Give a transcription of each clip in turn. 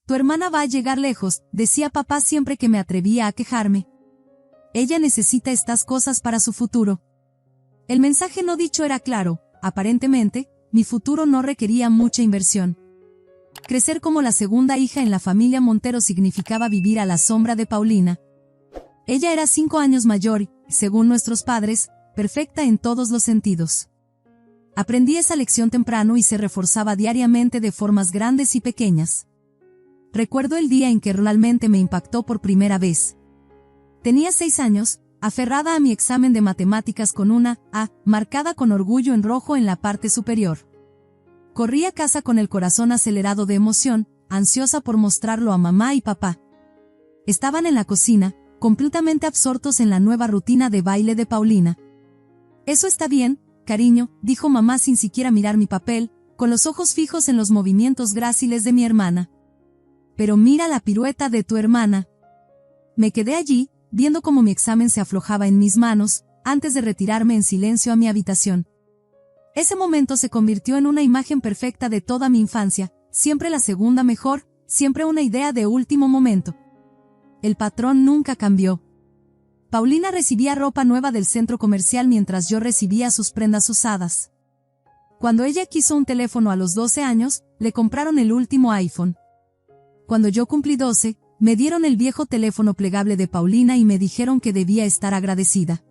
tu hermana va a llegar lejos, decía papá siempre que me atrevía a quejarme. Ella necesita estas cosas para su futuro. El mensaje no dicho era claro, aparentemente, mi futuro no requería mucha inversión. Crecer como la segunda hija en la familia Montero significaba vivir a la sombra de Paulina. Ella era 5 años mayor y, según nuestros padres, perfecta en todos los sentidos. Aprendí esa lección temprano y se reforzaba diariamente de formas grandes y pequeñas. Recuerdo el día en que realmente me impactó por primera vez. Tenía 6 años, aferrada a mi examen de matemáticas con una A, marcada con orgullo en rojo en la parte superior. Corrí a casa con el corazón acelerado de emoción, ansiosa por mostrarlo a mamá y papá. Estaban en la cocina, completamente absortos en la nueva rutina de baile de Paulina. «Eso está bien, cariño», dijo mamá sin siquiera mirar mi papel, con los ojos fijos en los movimientos gráciles de mi hermana. «Pero mira la pirueta de tu hermana». Me quedé allí, viendo cómo mi examen se aflojaba en mis manos, antes de retirarme en silencio a mi habitación. Ese momento se convirtió en una imagen perfecta de toda mi infancia, siempre la segunda mejor, siempre una idea de último momento. El patrón nunca cambió. Paulina recibía ropa nueva del centro comercial mientras yo recibía sus prendas usadas. Cuando ella quiso un teléfono a los 12 años, le compraron el último iPhone. Cuando yo cumplí 12, me dieron el viejo teléfono plegable de Paulina y me dijeron que debía estar agradecida.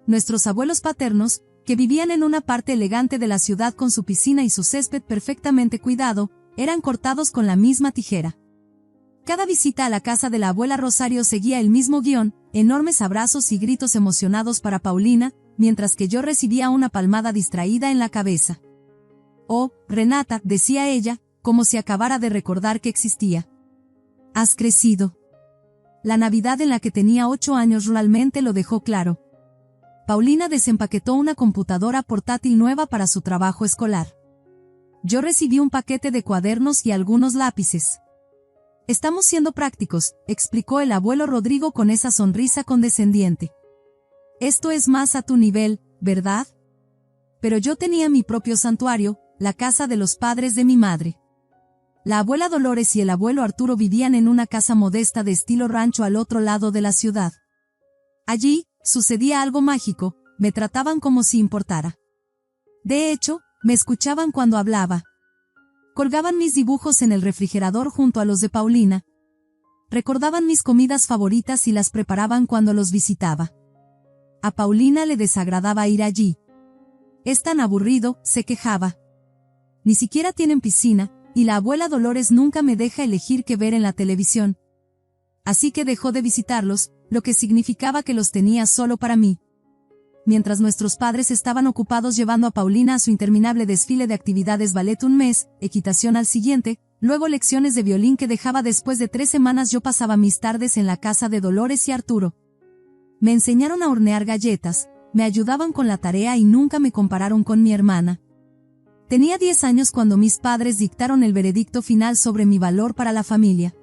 Nuestros abuelos paternos, que vivían en una parte elegante de la ciudad con su piscina y su césped perfectamente cuidado, eran cortados con la misma tijera. Cada visita a la casa de la abuela Rosario seguía el mismo guión, enormes abrazos y gritos emocionados para Paulina, mientras que yo recibía una palmada distraída en la cabeza. «Oh, Renata», decía ella, como si acabara de recordar que existía. «Has crecido». La Navidad en la que tenía 8 años realmente lo dejó claro. Paulina desempaquetó una computadora portátil nueva para su trabajo escolar. Yo recibí un paquete de cuadernos y algunos lápices. «Estamos siendo prácticos», explicó el abuelo Rodrigo con esa sonrisa condescendiente. «Esto es más a tu nivel, ¿verdad?» Pero yo tenía mi propio santuario, la casa de los padres de mi madre. La abuela Dolores y el abuelo Arturo vivían en una casa modesta de estilo rancho al otro lado de la ciudad. Allí, sucedía algo mágico, me trataban como si importara. De hecho, me escuchaban cuando hablaba. Colgaban mis dibujos en el refrigerador junto a los de Paulina. Recordaban mis comidas favoritas y las preparaban cuando los visitaba. A Paulina le desagradaba ir allí. «Es tan aburrido», se quejaba. «Ni siquiera tienen piscina, y la abuela Dolores nunca me deja elegir qué ver en la televisión». Así que dejó de visitarlos, lo que significaba que los tenía solo para mí. Mientras nuestros padres estaban ocupados llevando a Paulina a su interminable desfile de actividades, ballet un mes, equitación al siguiente, luego lecciones de violín que dejaba después de 3 semanas, yo pasaba mis tardes en la casa de Dolores y Arturo. Me enseñaron a hornear galletas, me ayudaban con la tarea y nunca me compararon con mi hermana. Tenía 10 años cuando mis padres dictaron el veredicto final sobre mi valor para la familia.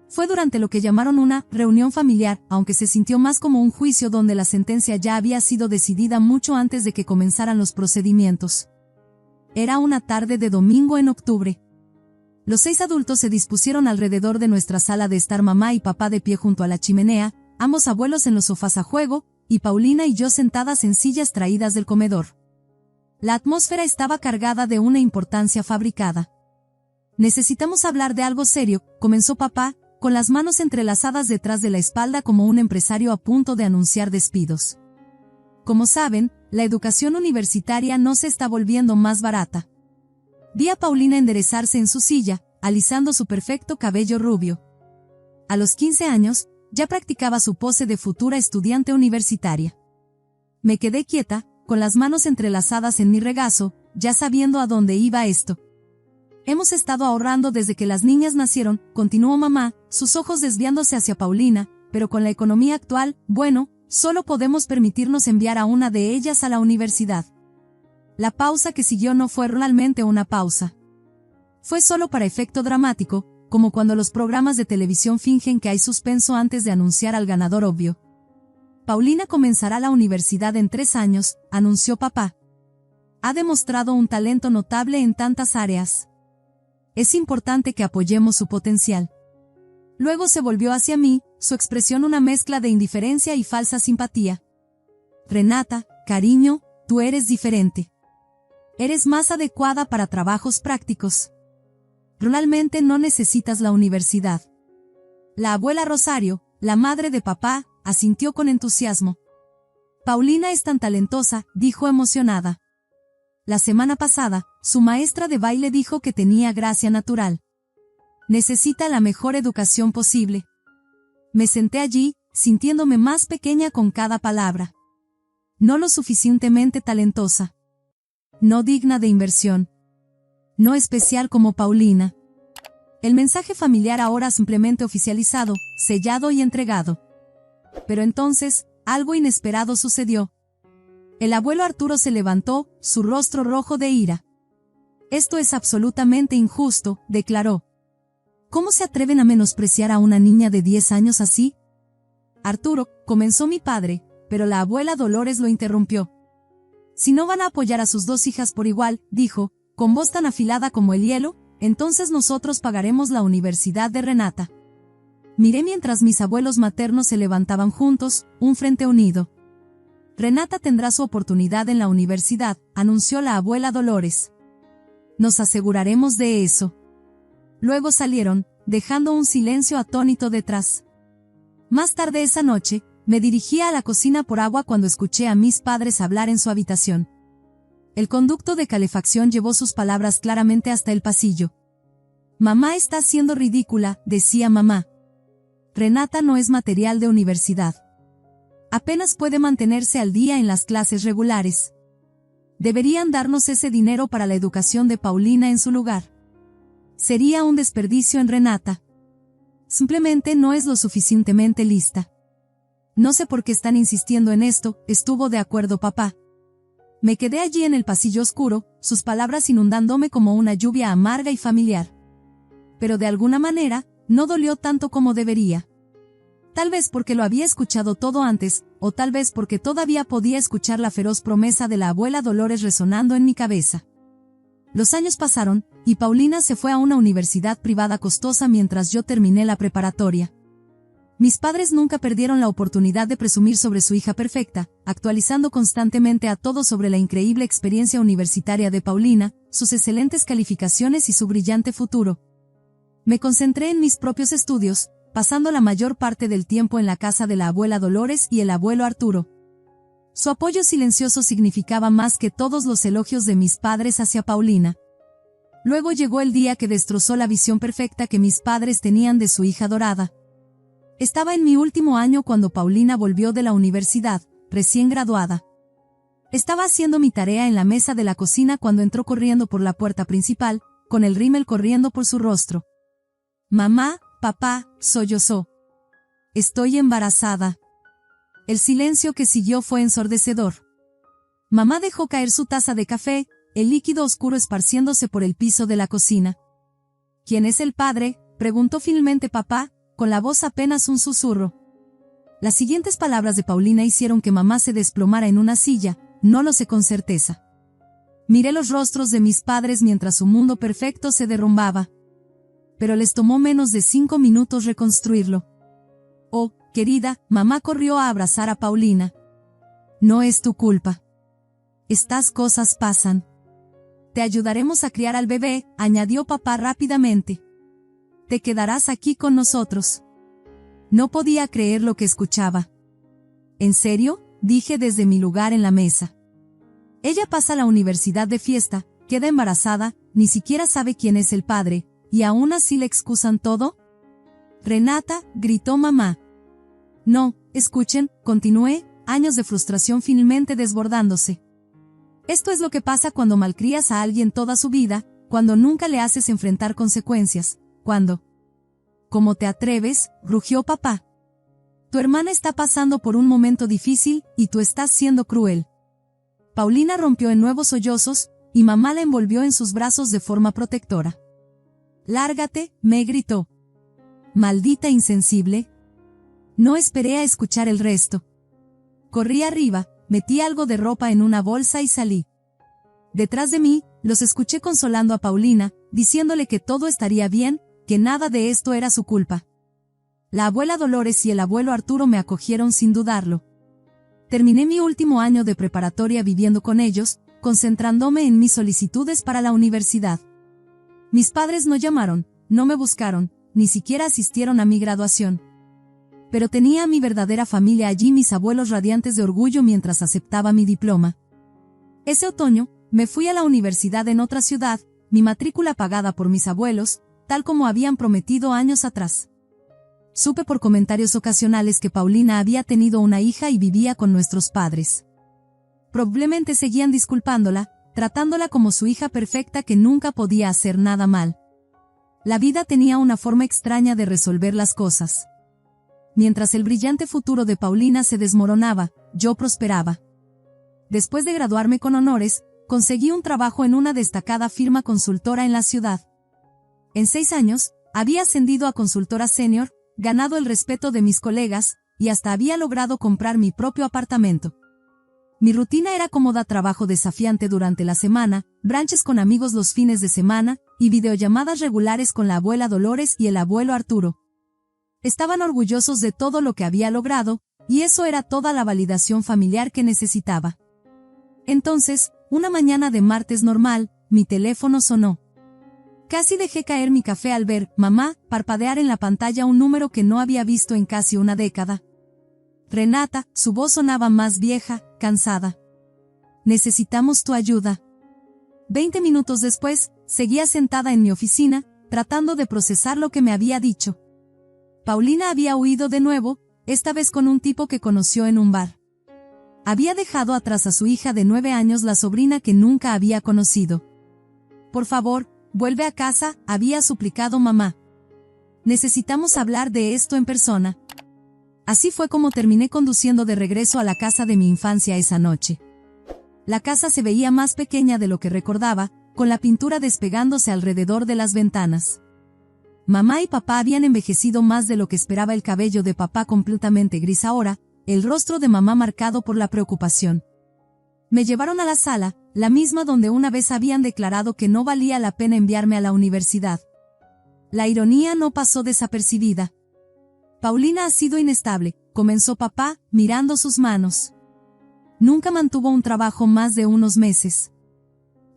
Fue durante lo que llamaron una reunión familiar, aunque se sintió más como un juicio donde la sentencia ya había sido decidida mucho antes de que comenzaran los procedimientos. Era una tarde de domingo en octubre. Los 6 adultos se dispusieron alrededor de nuestra sala de estar, mamá y papá de pie junto a la chimenea, ambos abuelos en los sofás a juego, y Paulina y yo sentadas en sillas traídas del comedor. La atmósfera estaba cargada de una importancia fabricada. «Necesitamos hablar de algo serio», comenzó papá, con las manos entrelazadas detrás de la espalda como un empresario a punto de anunciar despidos. «Como saben, la educación universitaria no se está volviendo más barata». Vi a Paulina enderezarse en su silla, alisando su perfecto cabello rubio. A los 15 años, ya practicaba su pose de futura estudiante universitaria. Me quedé quieta, con las manos entrelazadas en mi regazo, ya sabiendo a dónde iba esto. «Hemos estado ahorrando desde que las niñas nacieron», continuó mamá, sus ojos desviándose hacia Paulina, «pero con la economía actual, bueno, solo podemos permitirnos enviar a una de ellas a la universidad». La pausa que siguió no fue realmente una pausa. Fue solo para efecto dramático, como cuando los programas de televisión fingen que hay suspenso antes de anunciar al ganador obvio. «Paulina comenzará la universidad en 3 años», anunció papá. «Ha demostrado un talento notable en tantas áreas. Es importante que apoyemos su potencial. Luego se volvió hacia mí, su expresión una mezcla de indiferencia y falsa simpatía. Renata, cariño, tú eres diferente. Eres más adecuada para trabajos prácticos. Realmente no necesitas la universidad. La abuela Rosario, la madre de papá, asintió con entusiasmo. Paulina es tan talentosa, dijo emocionada. La semana pasada, su maestra de baile dijo que tenía gracia natural. Necesita la mejor educación posible. Me senté allí, sintiéndome más pequeña con cada palabra. No lo suficientemente talentosa. No digna de inversión. No especial como Paulina. El mensaje familiar ahora simplemente oficializado, sellado y entregado. Pero entonces, algo inesperado sucedió. El abuelo Arturo se levantó, su rostro rojo de ira. Esto es absolutamente injusto, declaró. ¿Cómo se atreven a menospreciar a una niña de 10 años así? Arturo, comenzó mi padre, pero la abuela Dolores lo interrumpió. Si no van a apoyar a sus dos hijas por igual, dijo, con voz tan afilada como el hielo, entonces nosotros pagaremos la universidad de Renata. Miré mientras mis abuelos maternos se levantaban juntos, un frente unido. Renata tendrá su oportunidad en la universidad, anunció la abuela Dolores. Nos aseguraremos de eso. Luego salieron, dejando un silencio atónito detrás. Más tarde esa noche, me dirigía a la cocina por agua cuando escuché a mis padres hablar en su habitación. El conducto de calefacción llevó sus palabras claramente hasta el pasillo. Mamá está siendo ridícula, decía mamá. Renata no es material de universidad. Apenas puede mantenerse al día en las clases regulares. Deberían darnos ese dinero para la educación de Paulina en su lugar. Sería un desperdicio en Renata. Simplemente no es lo suficientemente lista. No sé por qué están insistiendo en esto, estuvo de acuerdo papá. Me quedé allí en el pasillo oscuro, sus palabras inundándome como una lluvia amarga y familiar. Pero de alguna manera, no dolió tanto como debería. Tal vez porque lo había escuchado todo antes, o tal vez porque todavía podía escuchar la feroz promesa de la abuela Dolores resonando en mi cabeza. Los años pasaron, y Paulina se fue a una universidad privada costosa mientras yo terminé la preparatoria. Mis padres nunca perdieron la oportunidad de presumir sobre su hija perfecta, actualizando constantemente a todos sobre la increíble experiencia universitaria de Paulina, sus excelentes calificaciones y su brillante futuro. Me concentré en mis propios estudios, pasando la mayor parte del tiempo en la casa de la abuela Dolores y el abuelo Arturo. Su apoyo silencioso significaba más que todos los elogios de mis padres hacia Paulina. Luego llegó el día que destrozó la visión perfecta que mis padres tenían de su hija dorada. Estaba en mi último año cuando Paulina volvió de la universidad, recién graduada. Estaba haciendo mi tarea en la mesa de la cocina cuando entró corriendo por la puerta principal, con el rímel corriendo por su rostro. Mamá, papá, sollozó. Estoy embarazada. El silencio que siguió fue ensordecedor. Mamá dejó caer su taza de café, el líquido oscuro esparciéndose por el piso de la cocina. ¿Quién es el padre?, preguntó finalmente papá, con la voz apenas un susurro. Las siguientes palabras de Paulina hicieron que mamá se desplomara en una silla, no lo sé con certeza. Miré los rostros de mis padres mientras su mundo perfecto se derrumbaba. Pero les tomó menos de 5 minutos reconstruirlo. Oh, querida, mamá corrió a abrazar a Paulina. No es tu culpa. Estas cosas pasan. Te ayudaremos a criar al bebé, añadió papá rápidamente. Te quedarás aquí con nosotros. No podía creer lo que escuchaba. ¿En serio?, dije desde mi lugar en la mesa. Ella pasa a la universidad de fiesta, queda embarazada, ni siquiera sabe quién es el padre, ¿y aún así le excusan todo? Renata, gritó mamá. No, escuchen, continué, años de frustración finalmente desbordándose. Esto es lo que pasa cuando malcrías a alguien toda su vida, cuando nunca le haces enfrentar consecuencias, cuando... ¿Cómo te atreves?, rugió papá. Tu hermana está pasando por un momento difícil, y tú estás siendo cruel. Paulina rompió en nuevos sollozos, y mamá la envolvió en sus brazos de forma protectora. Lárgate, me gritó. Maldita insensible. No esperé a escuchar el resto. Corrí arriba, metí algo de ropa en una bolsa y salí. Detrás de mí, los escuché consolando a Paulina, diciéndole que todo estaría bien, que nada de esto era su culpa. La abuela Dolores y el abuelo Arturo me acogieron sin dudarlo. Terminé mi último año de preparatoria viviendo con ellos, concentrándome en mis solicitudes para la universidad. Mis padres no llamaron, no me buscaron, ni siquiera asistieron a mi graduación. Pero tenía a mi verdadera familia allí, mis abuelos radiantes de orgullo mientras aceptaba mi diploma. Ese otoño, me fui a la universidad en otra ciudad, mi matrícula pagada por mis abuelos, tal como habían prometido años atrás. Supe por comentarios ocasionales que Paulina había tenido una hija y vivía con nuestros padres. Probablemente seguían disculpándola, tratándola como su hija perfecta que nunca podía hacer nada mal. La vida tenía una forma extraña de resolver las cosas. Mientras el brillante futuro de Paulina se desmoronaba, yo prosperaba. Después de graduarme con honores, conseguí un trabajo en una destacada firma consultora en la ciudad. En 6 años, había ascendido a consultora senior, ganado el respeto de mis colegas, y hasta había logrado comprar mi propio apartamento. Mi rutina era cómoda: trabajo desafiante durante la semana, brunches con amigos los fines de semana, y videollamadas regulares con la abuela Dolores y el abuelo Arturo. Estaban orgullosos de todo lo que había logrado, y eso era toda la validación familiar que necesitaba. Entonces, una mañana de martes normal, mi teléfono sonó. Casi dejé caer mi café al ver, mamá, parpadear en la pantalla un número que no había visto en casi una década. Renata, su voz sonaba más vieja, cansada. Necesitamos tu ayuda. 20 minutos después, seguía sentada en mi oficina, tratando de procesar lo que me había dicho. Paulina había huido de nuevo, esta vez con un tipo que conoció en un bar. Había dejado atrás a su hija de 9 años, la sobrina que nunca había conocido. Por favor, vuelve a casa, había suplicado mamá. Necesitamos hablar de esto en persona. Así fue como terminé conduciendo de regreso a la casa de mi infancia esa noche. La casa se veía más pequeña de lo que recordaba, con la pintura despegándose alrededor de las ventanas. Mamá y papá habían envejecido más de lo que esperaba, el cabello de papá completamente gris ahora, el rostro de mamá marcado por la preocupación. Me llevaron a la sala, la misma donde una vez habían declarado que no valía la pena enviarme a la universidad. La ironía no pasó desapercibida. Paulina ha sido inestable, comenzó papá, mirando sus manos. Nunca mantuvo un trabajo más de unos meses.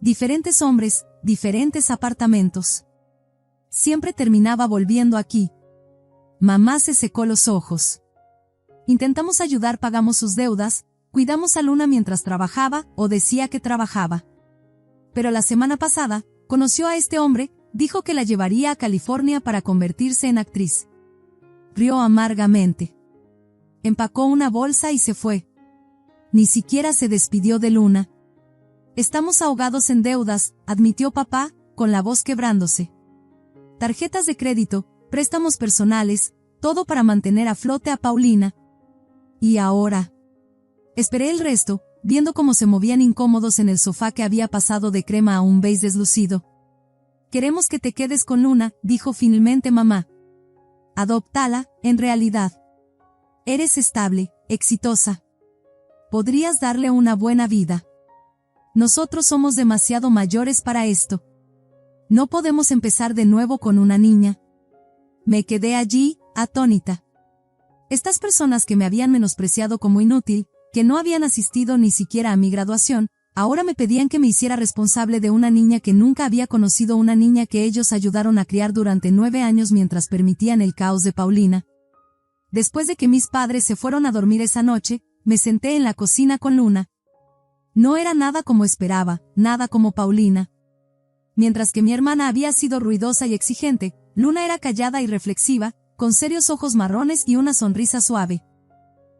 Diferentes hombres, diferentes apartamentos. Siempre terminaba volviendo aquí. Mamá se secó los ojos. Intentamos ayudar, pagamos sus deudas, cuidamos a Luna mientras trabajaba, o decía que trabajaba. Pero la semana pasada, conoció a este hombre, dijo que la llevaría a California para convertirse en actriz. Rió amargamente. Empacó una bolsa y se fue. Ni siquiera se despidió de Luna. Estamos ahogados en deudas, admitió papá, con la voz quebrándose. Tarjetas de crédito, préstamos personales, todo para mantener a flote a Paulina. ¿Y ahora? Esperé el resto, viendo cómo se movían incómodos en el sofá que había pasado de crema a un beige deslucido. Queremos que te quedes con Luna, dijo finalmente mamá. Adóptala, en realidad. Eres estable, exitosa. Podrías darle una buena vida. Nosotros somos demasiado mayores para esto. No podemos empezar de nuevo con una niña. Me quedé allí, atónita. Estas personas que me habían menospreciado como inútil, que no habían asistido ni siquiera a mi graduación, ahora me pedían que me hiciera responsable de una niña que nunca había conocido, una niña que ellos ayudaron a criar durante 9 años mientras permitían el caos de Paulina. Después de que mis padres se fueron a dormir esa noche, me senté en la cocina con Luna. No era nada como esperaba, nada como Paulina. Mientras que mi hermana había sido ruidosa y exigente, Luna era callada y reflexiva, con serios ojos marrones y una sonrisa suave.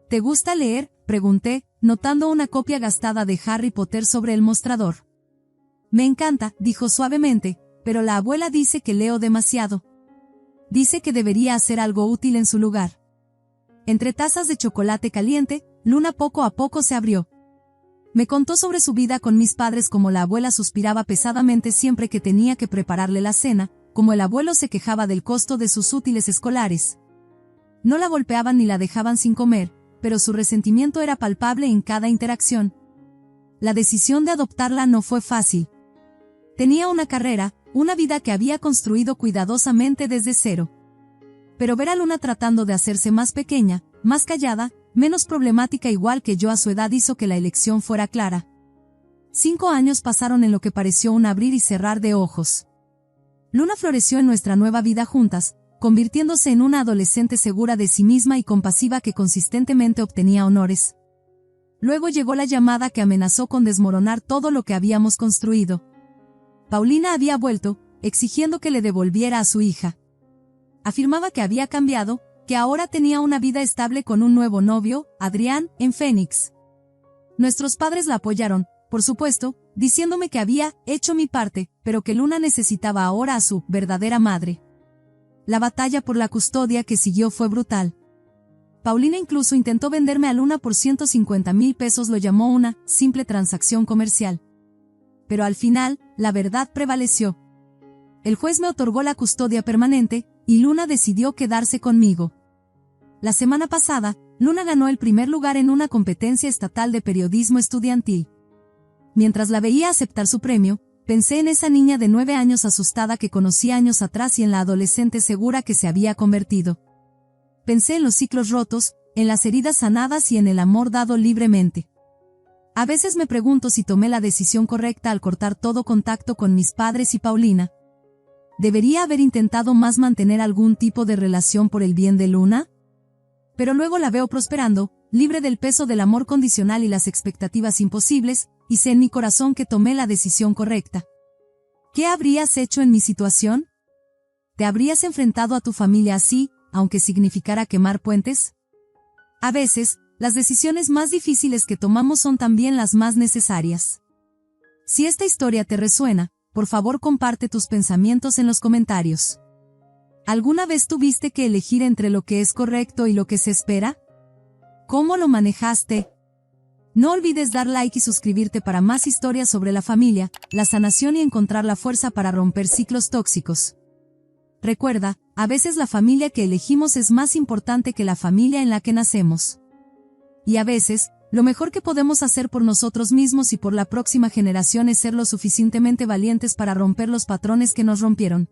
¿Te gusta leer?, pregunté, notando una copia gastada de Harry Potter sobre el mostrador. Me encanta, dijo suavemente, pero la abuela dice que leo demasiado. Dice que debería hacer algo útil en su lugar. Entre tazas de chocolate caliente, Luna poco a poco se abrió. Me contó sobre su vida con mis padres, como la abuela suspiraba pesadamente siempre que tenía que prepararle la cena, como el abuelo se quejaba del costo de sus útiles escolares. No la golpeaban ni la dejaban sin comer, pero su resentimiento era palpable en cada interacción. la decisión de adoptarla no fue fácil. Tenía una carrera, una vida que había construido cuidadosamente desde cero. Pero ver a Luna tratando de hacerse más pequeña, más callada, menos problemática igual que yo a su edad hizo que la elección fuera clara. 5 años pasaron en lo que pareció un abrir y cerrar de ojos. Luna floreció en nuestra nueva vida juntas, convirtiéndose en una adolescente segura de sí misma y compasiva que consistentemente obtenía honores. Luego llegó la llamada que amenazó con desmoronar todo lo que habíamos construido. Paulina había vuelto, exigiendo que le devolviera a su hija. Afirmaba que había cambiado, que ahora tenía una vida estable con un nuevo novio, Adrián, en Phoenix. Nuestros padres la apoyaron, por supuesto, diciéndome que había hecho mi parte, pero que Luna necesitaba ahora a su verdadera madre. La batalla por la custodia que siguió fue brutal. Paulina incluso intentó venderme a Luna por 150,000 pesos, lo llamó una simple transacción comercial. Pero al final, la verdad prevaleció. El juez me otorgó la custodia permanente, y Luna decidió quedarse conmigo. La semana pasada, Luna ganó el primer lugar en una competencia estatal de periodismo estudiantil. Mientras la veía aceptar su premio, pensé en esa niña de 9 años asustada que conocí años atrás y en la adolescente segura que se había convertido. Pensé en los ciclos rotos, en las heridas sanadas y en el amor dado libremente. A veces me pregunto si tomé la decisión correcta al cortar todo contacto con mis padres y Paulina. ¿Debería haber intentado más mantener algún tipo de relación por el bien de Luna? Pero luego la veo prosperando, libre del peso del amor condicional y las expectativas imposibles, y sé en mi corazón que tomé la decisión correcta. ¿Qué habrías hecho en mi situación? ¿Te habrías enfrentado a tu familia así, aunque significara quemar puentes? A veces, las decisiones más difíciles que tomamos son también las más necesarias. Si esta historia te resuena, por favor comparte tus pensamientos en los comentarios. ¿Alguna vez tuviste que elegir entre lo que es correcto y lo que se espera? ¿Cómo lo manejaste? No olvides dar like y suscribirte para más historias sobre la familia, la sanación y encontrar la fuerza para romper ciclos tóxicos. Recuerda, a veces la familia que elegimos es más importante que la familia en la que nacemos. Y a veces, lo mejor que podemos hacer por nosotros mismos y por la próxima generación es ser lo suficientemente valientes para romper los patrones que nos rompieron.